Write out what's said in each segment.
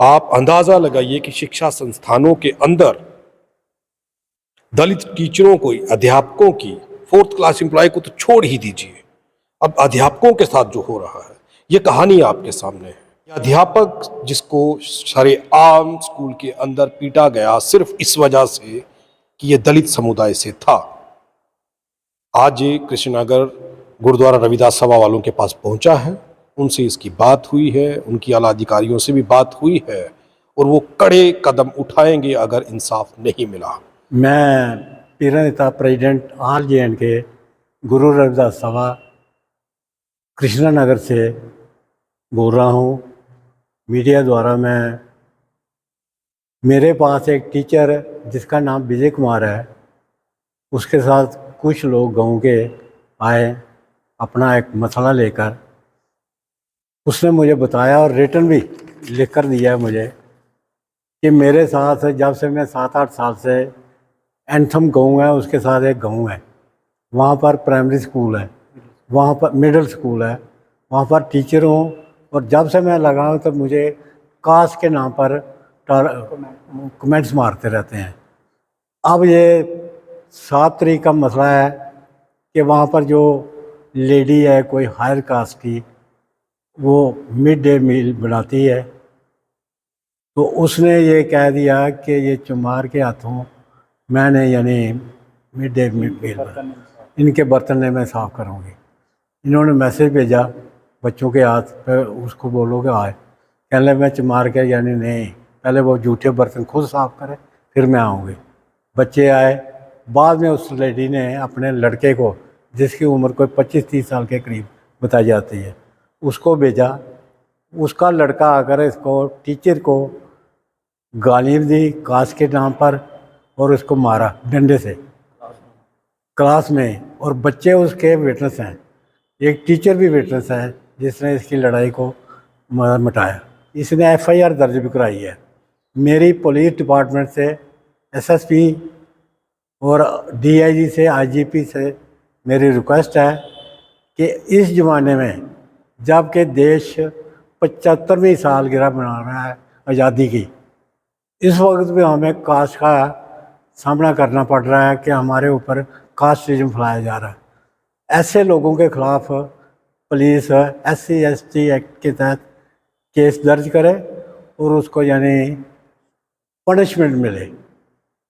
आप अंदाजा लगाइए कि शिक्षा संस्थानों के अंदर दलित टीचरों को, अध्यापकों की, फोर्थ क्लास एम्प्लॉय को तो छोड़ ही दीजिए, अब अध्यापकों के साथ जो हो रहा है ये कहानी आपके सामने है। ये अध्यापक जिसको सरेआम स्कूल के अंदर पीटा गया सिर्फ इस वजह से कि ये दलित समुदाय से था, आज ये कृष्णनगर गुरुद्वारा रविदास सभा वालों के पास पहुंचा है, उनसे इसकी बात हुई है, उनकी आला अधिकारियों से भी बात हुई है और वो कड़े कदम उठाएंगे अगर इंसाफ नहीं मिला। मैं पीरा नेता president all J&K Guru Ravidas सभा कृष्णनगर से बोल रहा हूँ। मीडिया द्वारा मेरे पास एक टीचर जिसका नाम विजय कुमार है, उसके साथ कुछ लोग गाँव के आए अपना एक मसला लेकर। उसने मुझे बताया और रिटर्न भी लिख कर दिया है मुझे कि मेरे साथ जब से मैं 7-8 साल से एंथम गाँव है, उसके साथ एक गाँव है, वहाँ पर प्राइमरी स्कूल है, वहाँ पर मिडिल स्कूल है, वहाँ पर टीचर हूँ। और जब से मैं लगा हूँ तब मुझे कास्ट के नाम पर कमेंट्स मारते रहते हैं। अब ये 7 तारीख का मसला है कि वहाँ पर जो लेडी है कोई हायर कास्ट की, वो मिड डे मील बनाती है, तो उसने ये कह दिया कि ये चुमार के हाथों मैंने यानी मिड डे मील इनके बर्तन ने मैं साफ़ करूँगी। इन्होंने मैसेज भेजा बच्चों के हाथ पे, उसको बोलोगे आए, कह ले मैं चुमार के यानी नहीं, पहले वो जूठे बर्तन खुद साफ़ करे फिर मैं आऊँगी। बच्चे आए, बाद में उस लेडी ने अपने लड़के को, जिसकी उम्र कोई 25-30 साल के करीब बताई जाती है, उसको भेजा। उसका लड़का आकर इसको टीचर को गालियाँ दी कास्ट के नाम पर और उसको मारा डंडे से क्लास में। और बच्चे उसके विटनेस हैं, एक टीचर भी विटनेस है जिसने इसकी लड़ाई को मिटाया। इसने एफआईआर दर्ज भी कराई है। मेरी पुलिस डिपार्टमेंट से, एसएसपी और डीआईजी से, आईजीपी से मेरी रिक्वेस्ट है कि इस ज़माने में जबकि देश 75वीं सालगिरह मना रहा है आज़ादी की, इस वक्त भी हमें कास्ट का सामना करना पड़ रहा है कि हमारे ऊपर कास्टिज्म फैलाया जा रहा है। ऐसे लोगों के ख़िलाफ़ पुलिस SC/ST एक्ट के तहत केस दर्ज करे और उसको यानी पनिशमेंट मिले।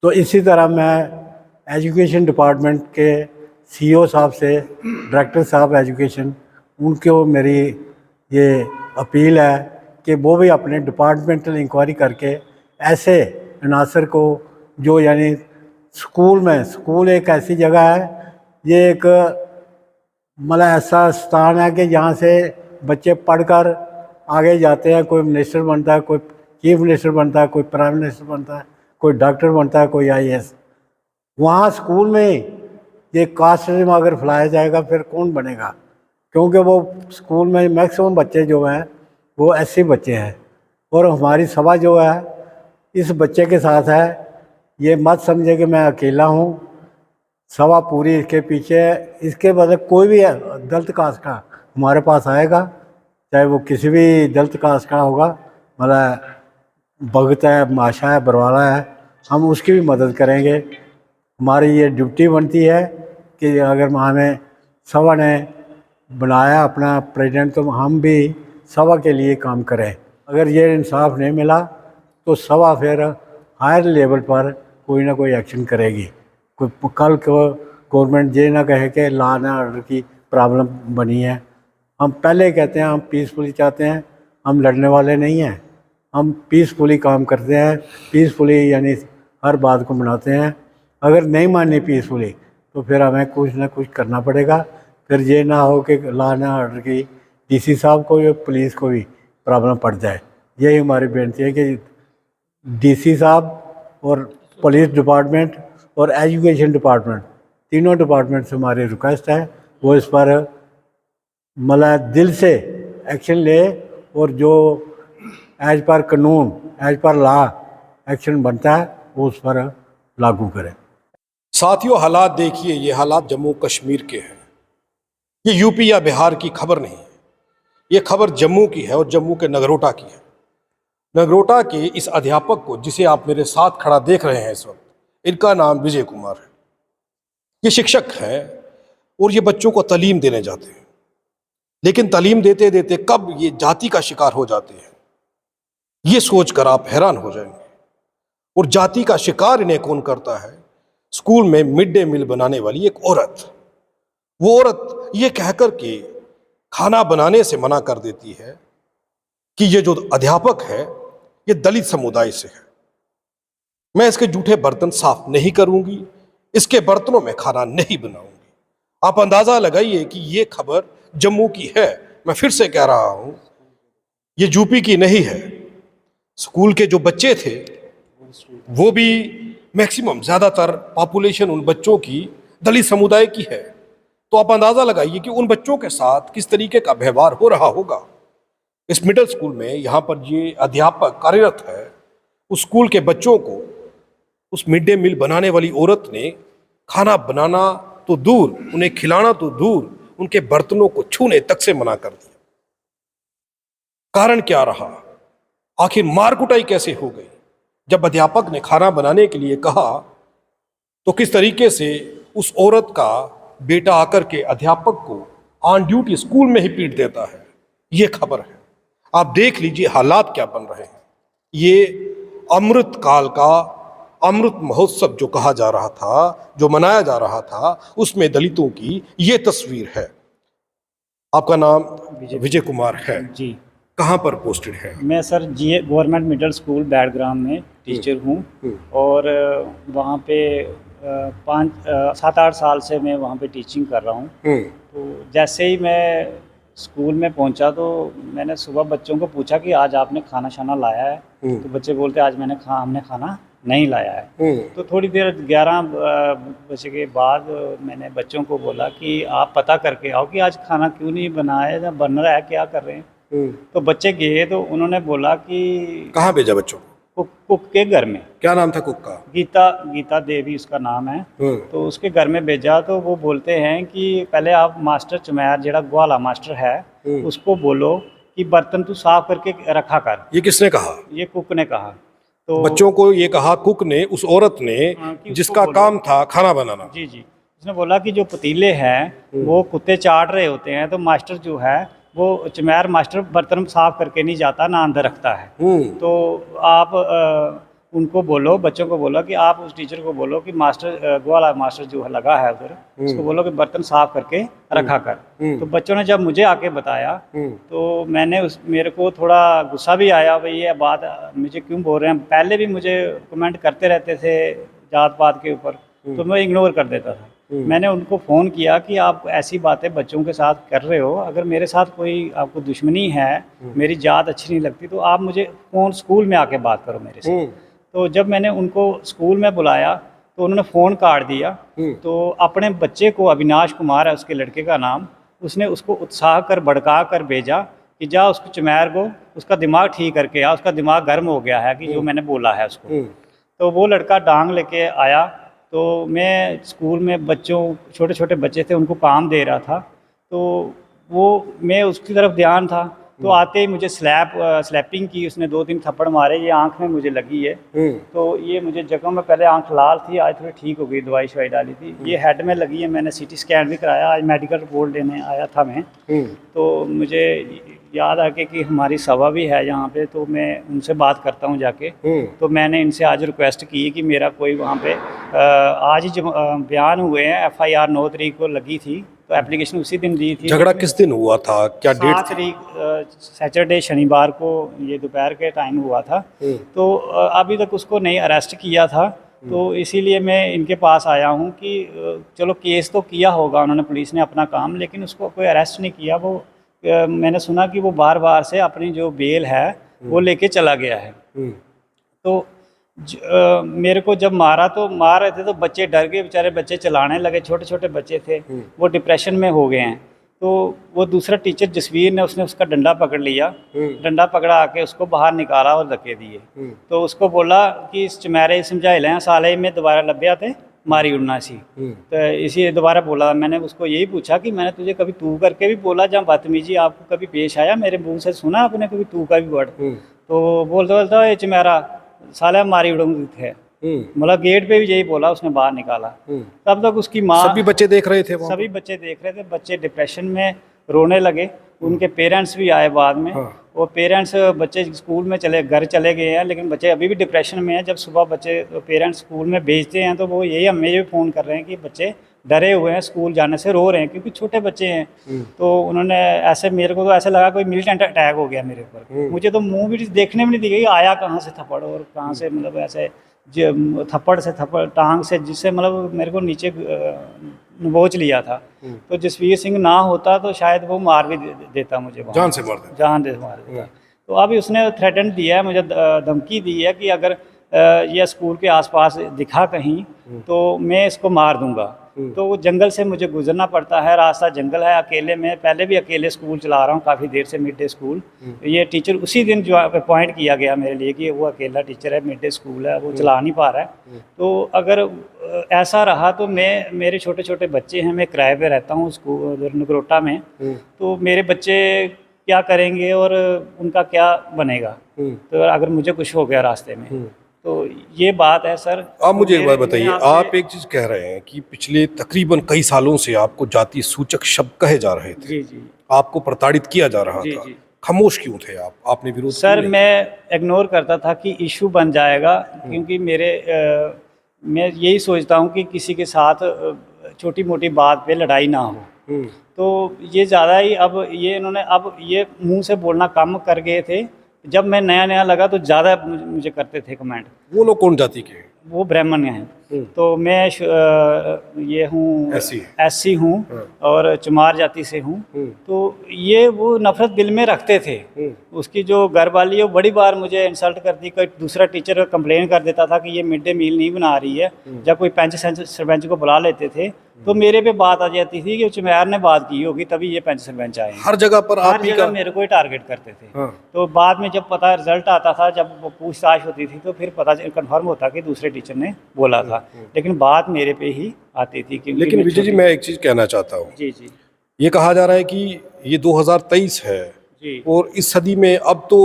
तो इसी तरह मैं एजुकेशन डिपार्टमेंट के CEO साहब से, डायरेक्टर साहब एजुकेशन, उनको मेरी ये अपील है कि वो भी अपने डिपार्टमेंटल इंक्वायरी करके ऐसे अनासर को जो यानी स्कूल एक ऐसी जगह है, ये एक मतलब ऐसा स्थान है कि जहाँ से बच्चे पढ़कर आगे जाते हैं, कोई मिनिस्टर बनता है, कोई चीफ मिनिस्टर बनता है, कोई प्राइम मिनिस्टर बनता है, कोई डॉक्टर बनता है, कोई IAS। वहाँ स्कूल में ये कास्टिज्म अगर फैलाया जाएगा फिर कौन बनेगा? क्योंकि वो स्कूल में मैक्सिमम बच्चे जो हैं वो ऐसे बच्चे हैं। और हमारी सभा जो है इस बच्चे के साथ है। ये मत समझे कि मैं अकेला हूँ, सभा पूरी इसके पीछे है। इसके बदले कोई भी दलित कास्ट का हमारे पास आएगा, चाहे वो किसी भी दलित कास्ट का होगा, मतलब भगत है, माशा है, बरवाला है, हम उसकी भी मदद करेंगे। हमारी ये ड्यूटी बनती है कि अगर हमें सभा ने बनाया अपना प्रेसिडेंट, तो हम भी सभा के लिए काम करें। अगर ये इंसाफ नहीं मिला तो सभा फिर हायर लेवल पर कोई ना कोई एक्शन करेगी। कोई कल को गवर्नमेंट ये ना कहे कि लॉ एंड ऑर्डर की प्रॉब्लम बनी है। हम पहले कहते हैं हम पीसफुली चाहते हैं, हम लड़ने वाले नहीं हैं, हम पीसफुली काम करते हैं, पीसफुली यानी हर बात को मनाते हैं। अगर नहीं माननी पीसफुली तो फिर हमें कुछ ना कुछ करना पड़ेगा। फिर ये ना हो कि लॉ एंड ऑर्डर की DC साहब को या पुलिस को भी प्रॉब्लम पड़ जाए। यही हमारी बेनती है कि DC साहब और पुलिस डिपार्टमेंट और एजुकेशन डिपार्टमेंट, तीनों डिपार्टमेंट से हमारी रिक्वेस्ट है वो इस पर मतलब दिल से एक्शन ले और जो एज पर कानून, एज पर लॉ एक्शन बनता है वो उस पर लागू करें। साथियों, हालात देखिए, ये हालात जम्मू कश्मीर के हैं, ये यूपी या बिहार की खबर नहीं है, ये खबर जम्मू की है और जम्मू के नगरोटा की है। नगरोटा के इस अध्यापक को, जिसे आप मेरे साथ खड़ा देख रहे हैं इस वक्त, इनका नाम विजय कुमार है। ये शिक्षक हैं और ये बच्चों को तालीम देने जाते हैं, लेकिन तालीम देते देते कब ये जाति का शिकार हो जाते हैं, ये सोचकर आप हैरान हो जाएंगे। और जाति का शिकार इन्हें कौन करता है? स्कूल में मिड डे मील बनाने वाली एक औरत। वो औरत ये कहकर के खाना बनाने से मना कर देती है कि ये जो अध्यापक है ये दलित समुदाय से है, मैं इसके जूठे बर्तन साफ नहीं करूंगी, इसके बर्तनों में खाना नहीं बनाऊंगी। आप अंदाजा लगाइए कि ये खबर जम्मू की है। मैं फिर से कह रहा हूं, ये यूपी की नहीं है। स्कूल के जो बच्चे थे वो भी मैक्सिमम, ज्यादातर पॉपुलेशन उन बच्चों की दलित समुदाय की है। तो आप अंदाजा लगाइए कि उन बच्चों के साथ किस तरीके का व्यवहार हो रहा होगा। इस मिडिल स्कूल में यहाँ पर ये अध्यापक कार्यरत है। उस स्कूल के बच्चों को उस मिड डे मील बनाने वाली औरत ने खाना बनाना तो दूर, उन्हें खिलाना तो दूर, उनके बर्तनों को छूने तक से मना कर दिया। कारण क्या रहा? आखिर मार कुटाई कैसे हो गई? जब अध्यापक ने खाना बनाने के लिए कहा तो किस तरीके से उस औरत का बेटा आकर के अध्यापक को ऑन ड्यूटी स्कूल में ही पीट देता है। ये खबर है। आप देख लीजिए हालात क्या बन रहे हैं। ये अमृत काल का अमृत महोत्सव जो कहा जा रहा था, जो मनाया जा रहा था, उसमें दलितों की ये तस्वीर है। आपका नाम विजय कुमार है जी। कहाँ पर पोस्टेड है? मैं सर जी गवर्नमेंट मिडिल स्कूल बैडग्राम में टीचर हूँ और वहाँ पे 7-8 साल से मैं वहाँ पे टीचिंग कर रहा हूँ। तो जैसे ही मैं स्कूल में पहुँचा तो मैंने सुबह बच्चों को पूछा कि आज आपने खाना शाना लाया है? तो बच्चे बोलते आज हमने खाना नहीं लाया है। तो थोड़ी देर 11 बजे के बाद मैंने बच्चों को बोला कि आप पता करके आओ कि आज खाना क्यों नहीं बनाया या बन रहा है, क्या कर रहे हैं। तो बच्चे गए तो उन्होंने बोला कि कहाँ भेजा बच्चों को? कुक के घर में। क्या नाम था कुक का? गीता देवी उसका नाम है। तो उसके घर में भेजा तो वो बोलते हैं कि पहले आप मास्टर चमैर जेड़ा ग्वाला मास्टर है उसको बोलो कि बर्तन तू साफ करके रखा कर। ये किसने कहा? ये कुक ने कहा। तो बच्चों को ये कहा कुक ने, उस औरत ने जिसका काम था खाना बनाना। जी जी। उसने बोला कि जो पतीले हैं वो कुत्ते चाट रहे होते हैं, तो मास्टर जो है वो चमैर मास्टर बर्तन साफ करके नहीं जाता, ना अंदर रखता है। तो आप उनको बोलो, बच्चों को बोलो कि आप उस टीचर को बोलो कि मास्टर ग्वाला मास्टर जो लगा है उधर, उसको बोलो कि बर्तन साफ करके रखा कर। तो बच्चों ने जब मुझे आके बताया तो मेरे को थोड़ा गुस्सा भी आया, भाई ये बात मुझे क्यों बोल रहे हैं। पहले भी मुझे कमेंट करते रहते थे जात पात के ऊपर, तो मैं इग्नोर कर देता था। मैंने उनको फ़ोन किया कि आप ऐसी बातें बच्चों के साथ कर रहे हो, अगर मेरे साथ कोई आपको दुश्मनी है, मेरी जात अच्छी नहीं लगती, तो आप मुझे फ़ोन स्कूल में आके बात करो मेरे से। तो जब मैंने उनको स्कूल में बुलाया तो उन्होंने फ़ोन काट दिया। तो अपने बच्चे को, अविनाश कुमार है उसके लड़के का नाम, उसने उसको उत्साह कर भड़का कर भेजा कि जा उसको चमैर को उसका दिमाग ठीक करके आ, उसका दिमाग गर्म हो गया है कि जो मैंने बोला है उसको। तो वो लड़का डांग लेके आया। तो मैं स्कूल में बच्चों, छोटे छोटे बच्चे थे, उनको काम दे रहा था। तो वो मैं उसकी तरफ ध्यान था। तो आते ही मुझे स्लैपिंग की उसने, 2-3 थप्पड़ मारे। ये आंख में मुझे लगी है। तो ये मुझे जगह में पहले आंख लाल थी, आज थोड़ी ठीक हो गई, दवाई शवाई डाली थी। ये हेड में लगी है, मैंने CT स्कैन भी कराया, आज मेडिकल रिपोर्ट लेने आया था मैं। तो मुझे याद आ के कि हमारी सभा भी है यहाँ पे, तो मैं उनसे बात करता हूँ जाके। तो मैंने इनसे आज रिक्वेस्ट की कि मेरा कोई वहाँ पे आज ही बयान हुए हैं, FIR 9 तारीख को लगी थी, तो एप्लीकेशन उसी दिन दी थी। झगड़ा किस दिन हुआ था, क्या डेट? 7 तारीख सैटरडे, शनिवार को, ये दोपहर के टाइम हुआ था। तो अभी तक उसको नहीं अरेस्ट किया था। तो इसीलिए मैं इनके पास आया हूँ कि चलो केस तो किया होगा उन्होंने, पुलिस ने अपना काम, लेकिन उसको कोई अरेस्ट नहीं किया। वो मैंने सुना कि वो बार से अपनी जो बेल है वो लेके चला गया है। तो मेरे को जब मारा तो मार रहे थे तो बच्चे डर गए, बेचारे बच्चे चलाने लगे, छोटे छोटे बच्चे थे, वो डिप्रेशन में हो गए हैं। तो वो दूसरा टीचर जसवीर ने, उसने उसका डंडा पकड़ लिया, डंडा पकड़ा आके उसको बाहर निकाला और धक्के दिए। तो उसको बोला कि इस चमैरे समझाई लें साले में दोबारा लभ्या थे मारी उड़ना सी। तो इसी दोबारा बोला। मैंने उसको यही पूछा कि मैंने तुझे कभी तू करके भी बोला, जहाँ बदतमीजी आपको कभी पेश आया, मेरे मुंह से सुना आपने कभी तू का भी वर्ड? तो बोलता ये चमेरा साला मारी उड़ूंगी थे, मतलब गेट पे भी यही बोला, उसने बाहर निकाला। तब तक उसकी माँ, सभी बच्चे देख रहे थे वहाँ सभी बच्चे देख रहे थे, बच्चे डिप्रेशन में रोने लगे। उनके पेरेंट्स भी आए बाद में। वो पेरेंट्स, बच्चे स्कूल में घर चले गए हैं, लेकिन बच्चे अभी भी डिप्रेशन में हैं। जब सुबह बच्चे पेरेंट्स स्कूल में भेजते हैं तो वो यही हमें भी फ़ोन कर रहे हैं कि बच्चे डरे हुए हैं, स्कूल जाने से रो रहे हैं, क्योंकि छोटे बच्चे हैं। तो उन्होंने ऐसे, मेरे को तो ऐसा लगा कोई मिलिटेंट अटैक हो गया मेरे ऊपर। मुझे तो मुंह भी देखने में नहीं दी गई आया कहाँ से थप्पड़ और कहाँ से, मतलब ऐसे थप्पड़ से थप्पड़ टांग से, जिससे मतलब मेरे को नीचे नबोच लिया था। तो जसवीर सिंह ना होता तो शायद वो मार भी देता मुझे, जान से मार देता। जान से मार देता। तो अभी उसने थ्रेटन दिया है मुझे, धमकी दी है कि अगर यह स्कूल के आसपास दिखा कहीं तो मैं इसको मार दूंगा। तो वो जंगल से मुझे गुजरना पड़ता है, रास्ता जंगल है, अकेले में, पहले भी अकेले स्कूल चला रहा हूँ काफ़ी देर से, मिड डे स्कूल। ये टीचर उसी दिन जो अपॉइंट किया गया मेरे लिए कि वो अकेला टीचर है, मिड डे स्कूल है, वो चला नहीं पा रहा है। तो अगर ऐसा रहा तो मेरे छोटे छोटे बच्चे हैं, मैं किराए पे रहता हूँ स्कूल नगरोटा में, तो मेरे बच्चे क्या करेंगे और उनका क्या बनेगा तो अगर मुझे कुछ हो गया रास्ते में। तो ये बात है सर। आप मुझे एक बात बताइए, आप एक चीज कह रहे हैं कि पिछले तकरीबन कई सालों से आपको जाति सूचक शब्द कहे जा रहे थे। जी जी। आपको प्रताड़ित किया जा रहा जी था। जी। खामोश क्यों थे आप? आपने विरोध सर, क्यों मैं इग्नोर करता था कि इशू बन जाएगा, क्योंकि मैं यही सोचता हूँ कि किसी के साथ छोटी मोटी बात पे लड़ाई ना हो। तो ये ज़्यादा ही, अब ये मुंह से बोलना कम कर गए थे। जब मैं नया नया लगा तो ज़्यादा मुझे करते थे कमेंट। वो लोग कौन जाति के हैं? वो ब्राह्मण हैं। तो मैं ये हूँ, एससी हूँ और चमार जाति से हूँ। तो ये वो नफरत दिल में रखते थे। उसकी जो घर वाली है वो बड़ी बार मुझे इंसल्ट करती, कोई दूसरा टीचर कंप्लेन कर देता था कि ये मिड डे मील नहीं बना रही है। जब कोई पंच सरपंच को बुला लेते थे तो मेरे पे बात आ जाती थी कि चमैर ने बात की होगी तभी ये पंच सरपंच आए। हर जगह पर आप ही का मेरे को ही टारगेट करते थे। तो बाद में जब पता रिजल्ट आता था, जब पूछताछ होती थी तो फिर पता कंफर्म होता कि दूसरे टीचर ने बोला था, लेकिन बात मेरे पे ही आती थी। लेकिन विजय जी, मैं एक चीज कहना चाहता हूँ। जी जी। ये कहा जा रहा है कि ये 2023 है जी। और इस सदी में अब तो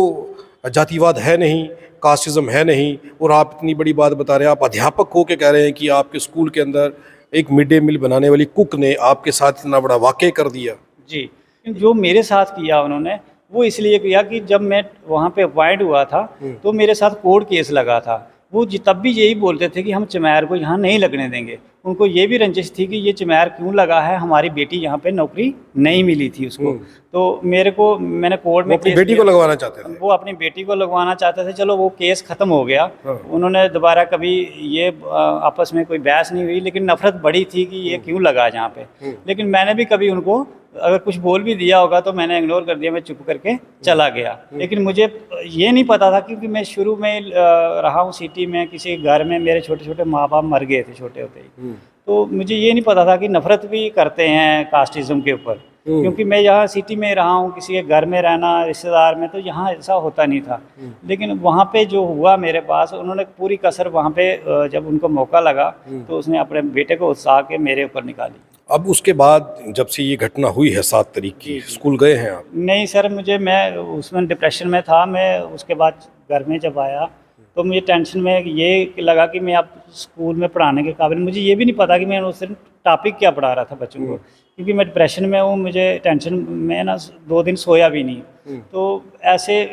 जातिवाद है नहीं, कास्टिज्म है नहीं, और आप इतनी बड़ी बात बता रहे हैं। आप अध्यापक हो के कह रहे हैं कि आपके स्कूल के अंदर एक मिड डे मील बनाने वाली कुक ने आपके साथ इतना बड़ा वाकया कर दिया। जी, जो मेरे साथ किया उन्होंने, वो इसलिए किया कि जब मैं वहाँ पे अपॉइंट हुआ था तो मेरे साथ कोर्ट केस लगा था। वो तब भी यही बोलते थे कि हम चमैर को यहाँ नहीं लगने देंगे। उनको ये भी रंजिश थी कि ये चमैर क्यों लगा है, हमारी बेटी यहाँ पे नौकरी नहीं मिली थी उसको। तो मैंने कोर्ट में अपनी बेटी को लगवाना चाहते थे। वो अपनी बेटी को लगवाना चाहते थे। चलो वो केस ख़त्म हो गया। उन्होंने दोबारा कभी ये आपस में कोई बहस नहीं हुई, लेकिन नफरत बड़ी थी कि ये क्यों लगा यहाँ पे। लेकिन मैंने भी कभी उनको अगर कुछ बोल भी दिया होगा तो मैंने इग्नोर कर दिया, मैं चुप करके चला गया। लेकिन मुझे ये नहीं पता था, क्योंकि मैं शुरू में रहा हूँ सिटी में, किसी घर में मेरे छोटे छोटे माँ बाप मर गए थे छोटे होते ही। तो मुझे ये नहीं पता था कि नफरत भी करते हैं कास्टिज्म के ऊपर, क्योंकि मैं यहाँ सिटी में रहा हूँ, किसी के घर में रहना, रिश्तेदार में, तो यहाँ ऐसा होता नहीं था। लेकिन वहाँ पे जो हुआ मेरे पास, उन्होंने पूरी कसर वहाँ पे जब उनको मौका लगा तो उसने अपने बेटे को उत्साह के मेरे ऊपर निकाली। अब उसके बाद जब से ये घटना हुई है 7 तारीख की, स्कूल गए हैं आप? नहीं सर, मैं उसमें डिप्रेशन में था। मैं उसके बाद घर में जब आया तो मुझे टेंशन में ये लगा कि मैं अब स्कूल में पढ़ाने के काबिल, मुझे ये भी नहीं पता कि मैं उस दिन टॉपिक क्या पढ़ा रहा था बच्चों को, क्योंकि मैं डिप्रेशन में हूँ। मुझे टेंशन में ना 2 दिन सोया भी नहीं। तो ऐसे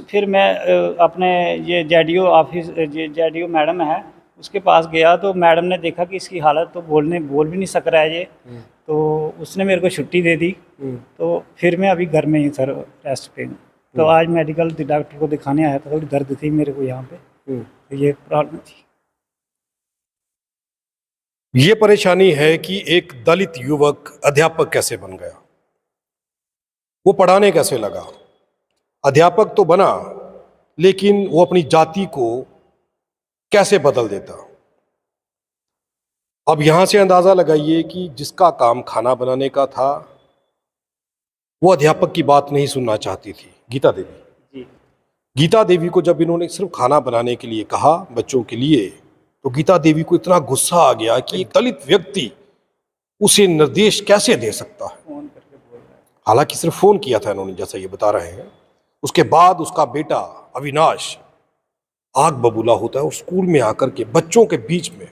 फिर मैं अपने ये जेडीओ ऑफिस, जेडीओ मैडम है, उसके पास गया तो मैडम ने देखा कि इसकी हालत तो बोल भी नहीं सक रहा है ये, तो उसने मेरे को छुट्टी दे दी। तो फिर मैं अभी घर में ही सर रेस्ट पे हूँ। तो आज मेडिकल डॉक्टर को दिखाने आया था, थोड़ी दर्द थी मेरे को यहाँ पे, तो ये प्रॉब्लम थी। ये परेशानी है कि एक दलित युवक अध्यापक कैसे बन गया, वो पढ़ाने कैसे लगा। अध्यापक तो बना, लेकिन वो अपनी जाति को कैसे बदल देता। अब यहां से अंदाजा लगाइए कि जिसका काम खाना बनाने का था वो अध्यापक की बात नहीं सुनना चाहती थी, गीता देवी। गीता देवी को जब इन्होंने सिर्फ खाना बनाने के लिए कहा बच्चों के लिए, तो गीता देवी को इतना गुस्सा आ गया कि एक दलित व्यक्ति उसे निर्देश कैसे दे सकता है। हालांकि सिर्फ फोन किया था इन्होंने, जैसा ये बता रहे हैं, उसके बाद उसका बेटा अविनाश आग बबूला होता है और स्कूल में आकर के बच्चों के बीच में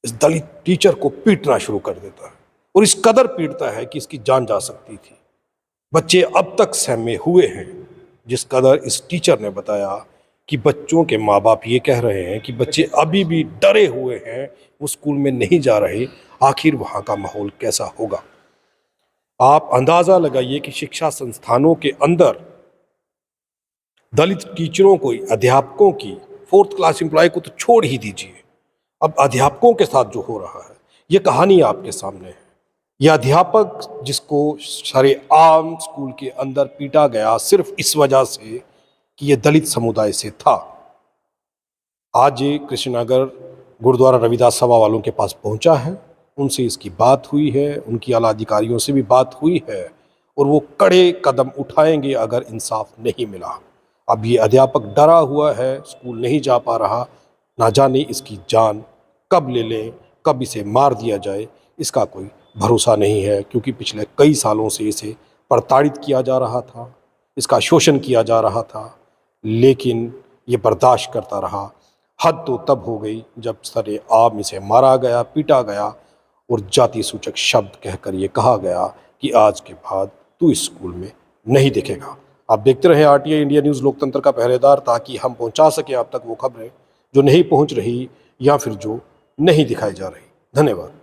इस दलित टीचर को पीटना शुरू कर देता है और इस कदर पीटता है कि इसकी जान जा सकती थी। बच्चे अब तक सहमे हुए हैं, जिस कदर इस टीचर ने बताया कि बच्चों के माँ बाप ये कह रहे हैं कि बच्चे अभी भी डरे हुए हैं, वो स्कूल में नहीं जा रहे। आखिर वहाँ का माहौल कैसा होगा? आप अंदाजा लगाइए कि शिक्षा संस्थानों के अंदर दलित टीचरों को, अध्यापकों की, 4th क्लास एम्प्लॉय को तो छोड़ ही दीजिए, अब अध्यापकों के साथ जो हो रहा है, ये कहानी आपके सामने है। यह अध्यापक जिसको सरेआम स्कूल के अंदर पीटा गया सिर्फ इस वजह से कि यह दलित समुदाय से था, आज ये कृष्णनगर गुरुद्वारा रविदास सभा वालों के पास पहुंचा है। उनसे इसकी बात हुई है, उनकी आला अधिकारियों से भी बात हुई है और वो कड़े कदम उठाएंगे अगर इंसाफ नहीं मिला। अब ये अध्यापक डरा हुआ है, स्कूल नहीं जा पा रहा, ना जाने इसकी जान कब ले लें, कब इसे मार दिया जाए, इसका कोई भरोसा नहीं है। क्योंकि पिछले कई सालों से इसे प्रताड़ित किया जा रहा था, इसका शोषण किया जा रहा था, लेकिन ये बर्दाश्त करता रहा। हद तो तब हो गई जब सरेआम इसे मारा गया, पीटा गया और जाति सूचक शब्द कहकर ये कहा गया कि आज के बाद तू इस स्कूल में नहीं दिखेगा। आप देखते रहें RTI इंडिया न्यूज़, लोकतंत्र का पहरेदार, ताकि हम पहुंचा सकें आप तक वो खबरें जो नहीं पहुंच रही या फिर जो नहीं दिखाई जा रही। धन्यवाद।